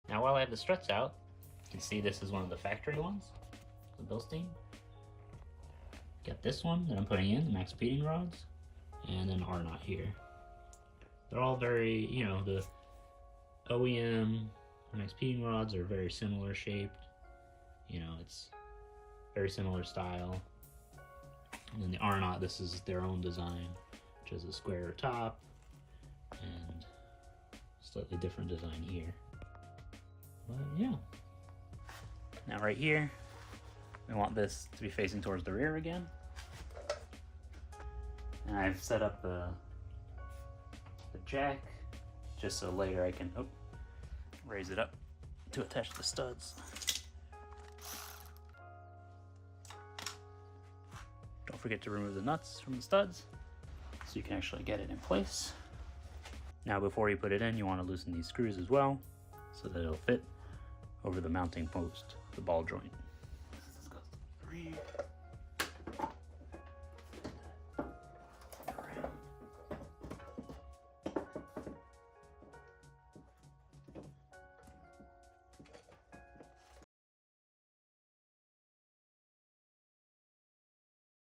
Now while I have the struts out, you can see this is one of the factory ones, the Bilstein. Got this one that I'm putting in, the max speeding rods, and an R-knot here. They're all very, you know, the OEM max speeding rods are very similar shaped. You know, it's very similar style. And then the R-knot, this is their own design, which is a square top and slightly different design here. But yeah. Now right here, we want this to be facing towards the rear again. And I've set up the jack just so later I can raise it up to attach the studs. Don't forget to remove the nuts from the studs so you can actually get it in place. Now before you put it in, you want to loosen these screws as well so that it'll fit over the mounting post, the ball joint. This goes to 3.